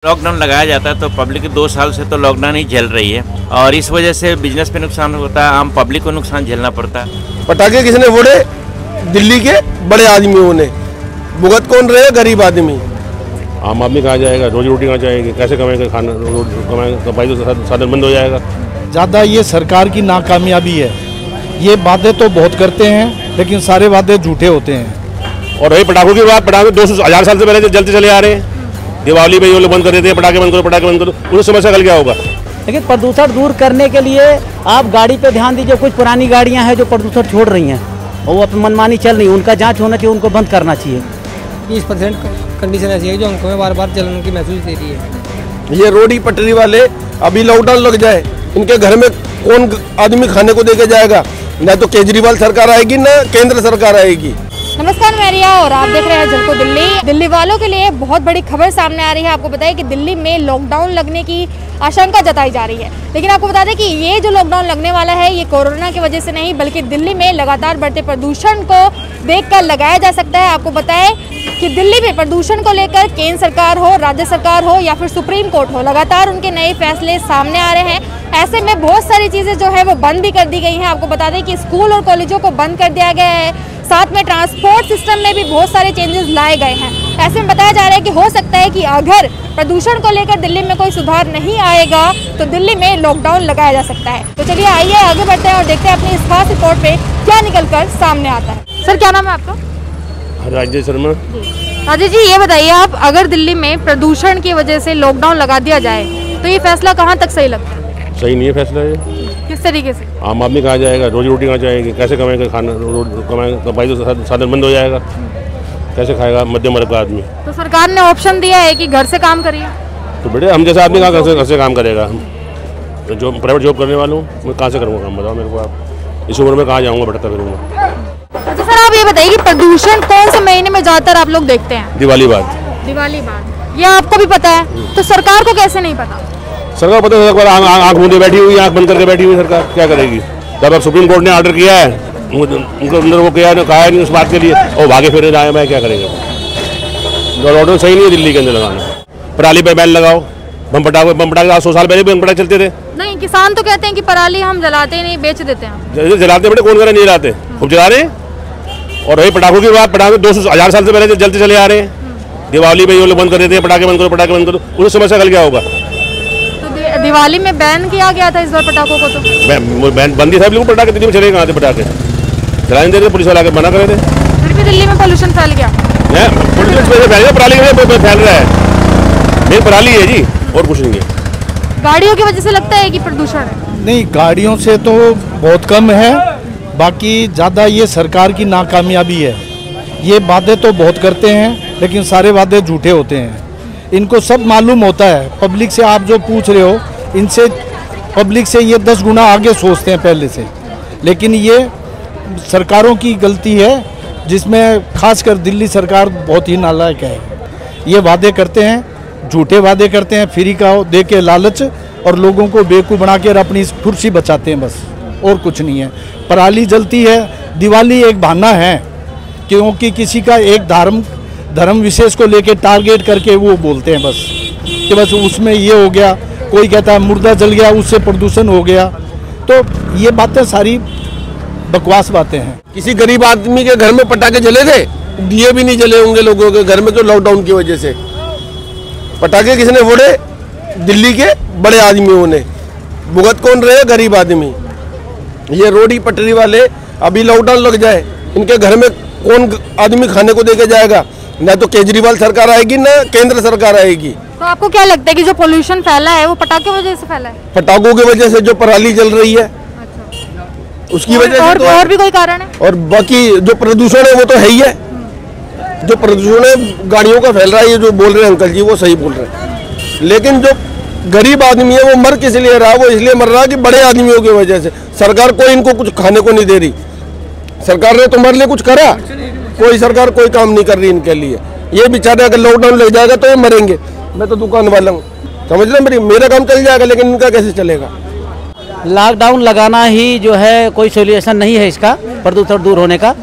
Lockdown लगाया जाता है तो पब्लिक 2 साल से तो लॉकडाउन ही झेल रही है और इस वजह से बिजनेस पे नुकसान होता है, आम पब्लिक को नुकसान झेलना पड़ता है। पटाखे किसने फोड़े? दिल्ली के बड़े आदमियों ने। भुगत कौन रहे? गरीब आदमी। आम आदमी कहाँ जाएगा? रोजी रोटी कहाँ जाएगी? कैसे कमाएगा? खाना कमाएगा, कमाई तो साधन बंद हो जाएगा। ज़्यादा ये सरकार की नाकामयाबी है। ये वादे तो बहुत करते हैं लेकिन सारे वादे झूठे होते हैं। और रही पटाखों की बात, पटाखे 200,000 साल से पहले जलते चले आ रहे हैं। दिवाली में ये लोग बंद कर देते हैं, पटाखे बंद करो, उस समस्या कल क्या होगा? लेकिन प्रदूषण दूर करने के लिए आप गाड़ी पे ध्यान दीजिए। कुछ पुरानी गाड़ियां हैं जो प्रदूषण छोड़ रही हैं और वो अपनी मनमानी चल रही, उनका जांच होना चाहिए, उनको बंद करना चाहिए। 20% कंडीशन ऐसी है जो हमको बार बार जलन की महसूस दे रही है। ये रोडी पटरी वाले अभी लॉकडाउन लग जाए, इनके घर में कौन आदमी खाने को देके जाएगा? ना तो केजरीवाल सरकार आएगी ना केंद्र सरकार आएगी। नमस्कार, मैं रिया और आप देख रहे हैं झलको दिल्ली। दिल्ली वालों के लिए बहुत बड़ी खबर सामने आ रही है। आपको बताएं कि दिल्ली में लॉकडाउन लगने की आशंका जताई जा रही है, लेकिन आपको बता दें कि ये जो लॉकडाउन लगने वाला है ये कोरोना की वजह से नहीं बल्कि दिल्ली में लगातार बढ़ते प्रदूषण को देखकर लगाया जा सकता है। आपको बताएं कि दिल्ली में प्रदूषण को लेकर केंद्र सरकार हो, राज्य सरकार हो या फिर सुप्रीम कोर्ट हो, लगातार उनके नए फैसले सामने आ रहे हैं। ऐसे में बहुत सारी चीजें जो है वो बंद भी कर दी गई हैं। आपको बता दें कि स्कूल और कॉलेजों को बंद कर दिया गया है, साथ में ट्रांसपोर्ट सिस्टम में भी बहुत सारे चेंजेस लाए गए हैं। ऐसे में बताया जा रहा है कि हो सकता है कि अगर प्रदूषण को लेकर दिल्ली में कोई सुधार नहीं आएगा तो दिल्ली में लॉकडाउन लगाया जा सकता है। तो चलिए आइए आगे बढ़ते हैं और देखते हैं अपनी इस खास रिपोर्ट पे क्या निकलकर सामने आता है। सर, क्या नाम है आपका? राजेश शर्मा। राजेश जी, ये बताइए आप, अगर दिल्ली में प्रदूषण की वजह से लॉकडाउन लगा दिया जाए तो ये फैसला कहाँ तक सही लगता है? सही नहीं है फैसला ये। किस तरीके से? आम आदमी कहाँ जाएगा? रोजी रोटी कहाँ जाएगी? कैसे कमाएगा? खाना कमाएगा, कमाई तो साधन बंद हो जाएगा। कैसे खाएगा मध्यम वर्ग का आदमी? तो सरकार ने ऑप्शन दिया है कि घर से काम करिए। तो बेटे हम जैसा आदमी कहाँ घर से काम करेगा? तो जो प्राइवेट जॉब करने वाला हूँ मैं कहाँ से करूँगा काम? बताओ मेरे को आप। इस उम्र में कहाँ जाऊँगा? भटकता फिरूँगा। अच्छा सर, आप ये बताइए कि प्रदूषण कौन से महीने में ज्यादातर आप लोग देखते हैं? दिवाली बाद। दिवाली बाद, ये आपको भी पता है, तो सरकार को कैसे नहीं पता? सरकार पता है, आँख मूंदे बैठी हुई, आँख बंद करके बैठी हुई। सरकार क्या करेगी? जब अब सुप्रीम कोर्ट ने ऑर्डर किया है, उनको अंदर वो किया कहा है नहीं उस बात के लिए, और भागे फिर आए मैं क्या करेंगे? लॉकडाउन सही नहीं है दिल्ली के अंदर लगाना। पराली पे बैन लगाओ। बम पटाखे 100 साल पहले बम पटाखे चलते थे। नहीं, किसान तो कहते हैं कि पराली हम जलाते नहीं, बेच देते हैं। जलाते बेटे, कौन करे नहीं जलाते? खूब जला रहे हैं। और रही पटाखों की बात, पटाखे 200,000 साल से पहले जलते चले आ रहे हैं। दिवाली में ये लोग बंद कर देते हैं, पटाखे बंद करो, उस समस्या कल क्या होगा? दिवाली में बैन किया गया था इस बार पटाखों को, तो बैन बंदी था बिल्कुल। पटाखे दिल्ली में चले कहाँ थे? पटाखे चलाने देते, पुलिस वाला के मना कर रहे थे। फिर भी दिल्ली में पोल्यूशन फैल गया। पराली फैल रहा है, मेन पराली है जी, और कुछ नहीं है। गाड़ियों की वजह से लगता है कि प्रदूषण है? नहीं, गाड़ियों से तो बहुत कम है, बाकी ज़्यादा ये सरकार की नाकामयाबी है। ये वादे तो बहुत करते हैं लेकिन सारे वादे झूठे होते हैं। इनको सब मालूम होता है। पब्लिक से आप जो पूछ रहे हो, इनसे पब्लिक से ये 10 गुना आगे सोचते हैं पहले से। लेकिन ये सरकारों की गलती है, जिसमें खासकर दिल्ली सरकार बहुत ही नालायक है। ये वादे करते हैं, झूठे वादे करते हैं, फ्री का दे के लालच, और लोगों को बेवकूफ़ बना कर अपनी कुर्सी बचाते हैं, बस और कुछ नहीं है। पराली जलती है, दिवाली एक बहाना है, क्योंकि किसी का एक धर्म विशेष को लेके टारगेट करके वो बोलते हैं बस कि बस उसमें ये हो गया। कोई कहता है मुर्दा जल गया, उससे प्रदूषण हो गया। तो ये बातें सारी बकवास बातें हैं। किसी गरीब आदमी के घर में पटाखे जले थे? दिए भी नहीं जले होंगे लोगों के घर में तो लॉकडाउन की वजह से। पटाखे किसने फोड़े? दिल्ली के बड़े आदमियों ने। भुगत कौन रहे? गरीब आदमी। ये रोडी पटरी वाले अभी लॉकडाउन लग जाए, इनके घर में कौन आदमी खाने को देके जाएगा? ना तो केजरीवाल सरकार आएगी ना केंद्र सरकार आएगी। तो आपको क्या लगता है कि जो पोल्यूशन फैला है वो पटाखे की वजह से फैला है? पटाखों की वजह से, जो पराली जल रही है उसकी वजह से तो और भी कोई कारण है? और बाकी जो प्रदूषण है वो तो है ही है। जो प्रदूषण है गाड़ियों का फैल रहा है, ये जो बोल रहे हैं अंकल जी वो सही बोल रहे हैं। लेकिन जो गरीब आदमी है वो मर किस लिए रहा? वो इसलिए मर रहा है कि बड़े आदमियों की वजह से। सरकार कोई इनको कुछ खाने को नहीं दे रही। सरकार ने तुम्हारे लिए कुछ करा? कोई सरकार कोई काम नहीं कर रही इनके लिए। ये बेचारे अगर लॉकडाउन लग जाएगा तो ये मरेंगे। मैं तो दुकान वाला हूँ, समझ रहे, मेरा काम चल जाएगा लेकिन इनका कैसे चलेगा? लॉकडाउन लगाना ही जो है कोई सोल्यूशन नहीं है इसका प्रदूषण दूर होने का।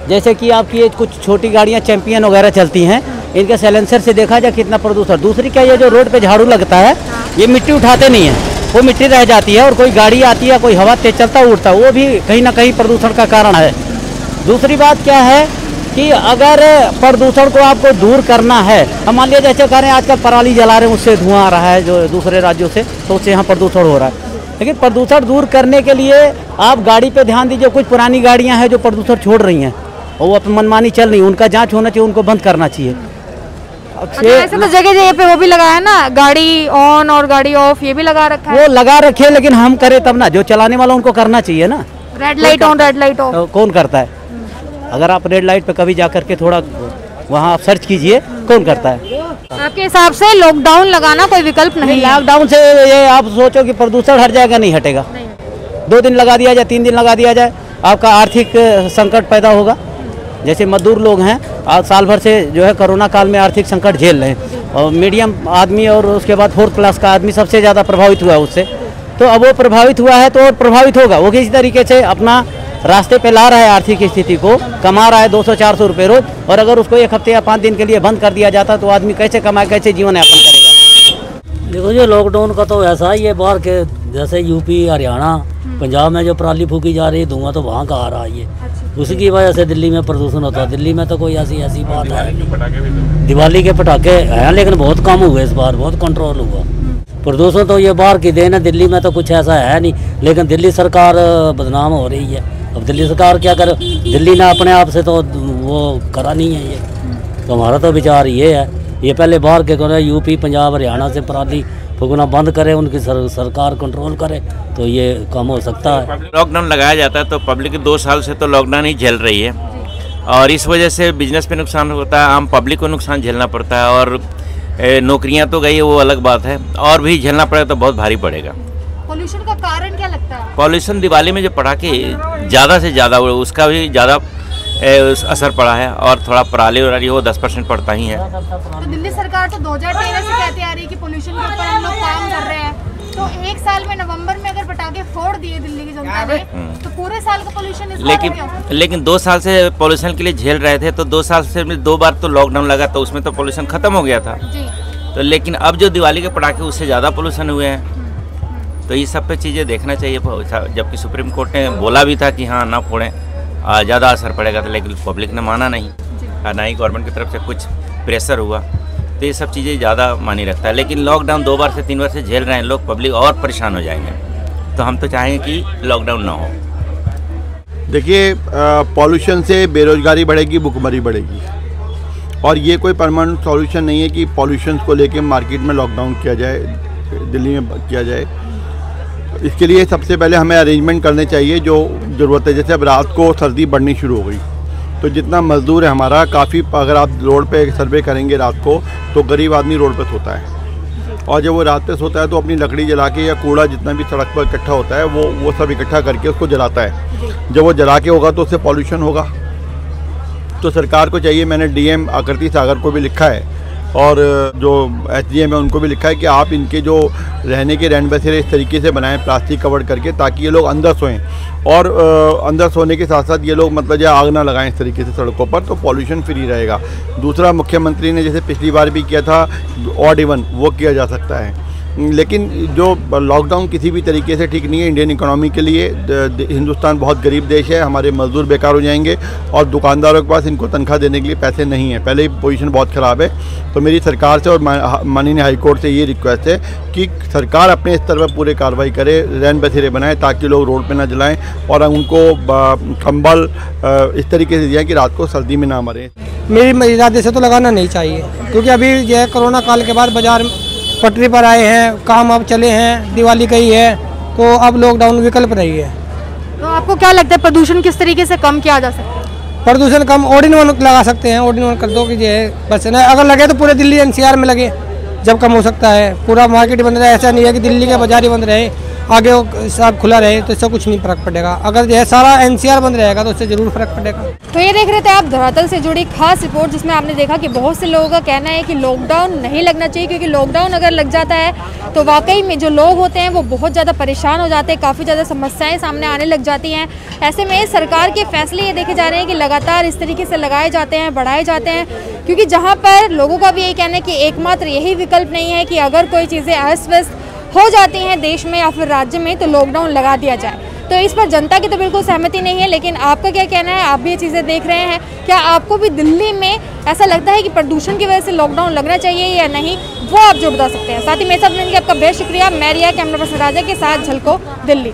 जैसे कि आपकी ये कुछ छोटी गाड़ियाँ चैंपियन वगैरह चलती हैं, इनके साइलेंसर से देखा जाए कितना प्रदूषण। दूसरी क्या, ये जो रोड पे झाड़ू लगता है ये मिट्टी उठाते नहीं है, वो मिट्टी रह जाती है और कोई गाड़ी आती है, कोई हवा तेज चलता उड़ता, वो भी कहीं ना कहीं प्रदूषण का कारण है। दूसरी बात क्या है कि अगर प्रदूषण को आपको दूर करना है, हम मान लिया जैसे कह रहे हैं आजकल पराली जला रहे हैं, उससे धुआं आ रहा है जो दूसरे राज्यों से, तो उससे यहाँ प्रदूषण हो रहा है। लेकिन प्रदूषण दूर करने के लिए आप गाड़ी पे ध्यान दीजिए। कुछ पुरानी गाड़ियाँ हैं जो प्रदूषण छोड़ रही हैं और वो अपनी मनमानी चल रही, उनका जाँच होना चाहिए, उनको बंद करना चाहिए। ऐसे तो जगह जगह पे वो भी लगाया ना, गाड़ी ऑन और गाड़ी ऑफ, ये भी लगा रखा है। वो लगा रखे, लेकिन हम करें तब ना, जो चलाने वाला उनको करना चाहिए ना। Red light on red light of कौन करता है? अगर आप रेड लाइट पे कभी जा करके थोड़ा वहाँ आप सर्च कीजिए, कौन करता है? आपके हिसाब से लॉकडाउन लगाना कोई विकल्प नहीं है? लॉकडाउन से ये आप सोचो कि प्रदूषण हट जाएगा, नहीं हटेगा। 2 दिन लगा दिया जाए, 3 दिन लगा दिया जाए, आपका आर्थिक संकट पैदा होगा। जैसे मजदूर लोग हैं, आज साल भर से जो है कोरोना काल में आर्थिक संकट झेल रहे हैं, और मीडियम आदमी और उसके बाद 4th क्लास का आदमी सबसे ज़्यादा प्रभावित हुआ है उससे। तो अब वो प्रभावित हुआ है तो और प्रभावित होगा। वो किसी तरीके से अपना रास्ते पे ला रहा है, आर्थिक स्थिति को कमा रहा है 200-400 रुपये रोज, और अगर उसको 1 हफ्ते या 5 दिन के लिए बंद कर दिया जाता तो आदमी कैसे कमाए, कैसे जीवन यापन करेगा? देखो ये लॉकडाउन का तो ऐसा ही है, बाहर के जैसे यूपी, हरियाणा, पंजाब में जो पराली फूकी जा रही है, धुआं तो वहाँ का आ रहा है, ये उसी वजह से दिल्ली में प्रदूषण होता है। दिल्ली में तो कोई ऐसी बात है, दिवाली के पटाखे हैं लेकिन बहुत कम हुए इस बार, बहुत कंट्रोल हुआ। प्रदूषण तो ये बाहर की देन है, दिल्ली में तो कुछ ऐसा है नहीं, लेकिन दिल्ली सरकार बदनाम हो रही है। अब दिल्ली सरकार क्या करे, दिल्ली ने अपने आप से तो वो करा नहीं है। ये तो हमारा तो विचार ये है, ये पहले बाहर के करे, यूपी, पंजाब, हरियाणा से पराली फूकना बंद करे, उनकी सरकार कंट्रोल करे, तो ये कम हो सकता है। लॉकडाउन लगाया जाता है तो पब्लिक 2 साल से तो लॉकडाउन ही झेल रही है, और इस वजह से बिजनेस पे नुकसान होता है, आम पब्लिक को नुकसान झेलना पड़ता है, और नौकरियां तो गई है वो अलग बात है, और भी झेलना पड़ेगा तो बहुत भारी पड़ेगा। पोल्यूशन का कारण क्या लगता है? पॉल्यूशन दिवाली में जो पटाखे ज़्यादा से ज़्यादा, उसका भी ज़्यादा असर पड़ा है, और थोड़ा पराली वराली वो 10% पड़ता ही है। तो दिल्ली सरकार तो 2013 से कहते आ रही है कि पोल्यूशन के ऊपर हम लोग काम कर रहे हैं, तो 1 साल में नवंबर में अगर पटाखे फोड़ दिए दिल्ली की जनता ने, तो पूरे साल का पोल्यूशन इस बार हो गया। लेकिन 2 साल से पोल्यूशन के लिए झेल रहे थे, तो 2 साल से 2 बार तो लॉकडाउन लगा, तो उसमें तो पोल्यूशन खत्म हो गया था जी। तो लेकिन अब जो दिवाली के पटाखे उससे ज़्यादा पोल्यूशन हुए हैं, तो ये सब पे चीज़ें देखना चाहिए। जबकि सुप्रीम कोर्ट ने बोला भी था कि हाँ ना फोड़ें, ज़्यादा असर पड़ेगा, तो लेकिन पब्लिक ने माना नहीं, ना ही गवर्नमेंट की तरफ से कुछ प्रेशर हुआ, तो ये सब चीज़ें ज़्यादा मानी रखता है। लेकिन लॉकडाउन 2 बार से 3 बार से झेल रहे हैं लोग, पब्लिक और परेशान हो जाएंगे, तो हम तो चाहेंगे कि लॉकडाउन ना हो। देखिए, पॉल्यूशन से बेरोजगारी बढ़ेगी, भुखमरी बढ़ेगी, और ये कोई परमानेंट सॉल्यूशन नहीं है कि पॉल्यूशन को लेके मार्केट में लॉकडाउन किया जाए, दिल्ली में किया जाए। इसके लिए सबसे पहले हमें अरेंजमेंट करने चाहिए जो ज़रूरत है। जैसे अब रात को सर्दी बढ़नी शुरू हो गई, तो जितना मजदूर है हमारा काफ़ी, अगर आप रोड पे सर्वे करेंगे रात को, तो गरीब आदमी रोड पे सोता है, और जब वो रात पे सोता है तो अपनी लकड़ी जला के या कूड़ा जितना भी सड़क पर इकट्ठा होता है वो सब इकट्ठा करके उसको जलाता है। जब वो जला के होगा तो उससे पॉल्यूशन होगा। तो सरकार को चाहिए, मैंने डीएम आकृति सागर को भी लिखा है, और जो एसडीएम है उनको भी लिखा है कि आप इनके जो रहने के रैन बसेरे इस तरीके से बनाएं, प्लास्टिक कवर करके, ताकि ये लोग अंदर सोएं, और अंदर सोने के साथ साथ ये लोग मतलब जो आग ना लगाएं इस तरीके से सड़कों पर, तो पॉल्यूशन फ्री रहेगा। दूसरा, मुख्यमंत्री ने जैसे पिछली बार भी किया था ऑड इवन, वो किया जा सकता है। लेकिन जो लॉकडाउन किसी भी तरीके से ठीक नहीं है इंडियन इकोनॉमी के लिए। हिंदुस्तान बहुत गरीब देश है, हमारे मजदूर बेकार हो जाएंगे, और दुकानदारों के पास इनको तनख्वाह देने के लिए पैसे नहीं है, पहले ही पोजीशन बहुत ख़राब है। तो मेरी सरकार से और माननीय हाईकोर्ट से ये रिक्वेस्ट है कि सरकार अपने स्तर पर पूरे कार्रवाई करे, रैन बसेरे बनाए, ताकि लोग रोड पर ना जलाएँ, और उनको कंबल इस तरीके से दिया कि रात को सर्दी में ना मरें। मेरी इरादे से तो लगाना नहीं चाहिए, क्योंकि अभी जो है कोरोना काल के बाद बाजार पटरी पर आए हैं, काम अब चले हैं, दिवाली गई है, तो अब लॉकडाउन विकल्प नहीं है। तो आपको क्या लगता है प्रदूषण किस तरीके से कम किया जा सकता है? प्रदूषण कम ऑर्डिनल लगा सकते हैं, ऑर्डिनल कर दो कि जो है बस ना, अगर लगे तो पूरे दिल्ली एनसीआर में लगे, जब कम हो सकता है। पूरा मार्केट बंद रहे, ऐसा नहीं है कि दिल्ली के बाजार ही बंद रहे, आगे वो सब खुला रहे तो इससे कुछ नहीं फर्क पड़ेगा। अगर यह सारा एनसीआर बंद रहेगा तो इससे जरूर फर्क पड़ेगा। तो ये देख रहे थे आप धरातल से जुड़ी खास रिपोर्ट, जिसमें आपने देखा कि बहुत से लोगों का कहना है कि लॉकडाउन नहीं लगना चाहिए, क्योंकि लॉकडाउन अगर लग जाता है तो वाकई में जो लोग होते हैं वो बहुत ज़्यादा परेशान हो जाते हैं, काफ़ी ज़्यादा समस्याएं सामने आने लग जाती हैं। ऐसे में सरकार के फैसले ये देखे जा रहे हैं कि लगातार इस तरीके से लगाए जाते हैं, बढ़ाए जाते हैं, क्योंकि जहाँ पर लोगों का भी यही कहना है कि एकमात्र यही विकल्प नहीं है कि अगर कोई चीज़ें अस्त व्यस्त हो जाती हैं देश में या फिर राज्य में तो लॉकडाउन लगा दिया जाए। तो इस पर जनता की तो बिल्कुल सहमति नहीं है, लेकिन आपका क्या कहना है? आप भी ये चीज़ें देख रहे हैं, क्या आपको भी दिल्ली में ऐसा लगता है कि प्रदूषण की वजह से लॉकडाउन लगना चाहिए या नहीं, वो आप जो बता सकते हैं। साथ ही मेरे साथ मिलकर आपका बेहद शुक्रिया। मैं रिया, कैमरा पर्सन राजा के साथ झलको दिल्ली।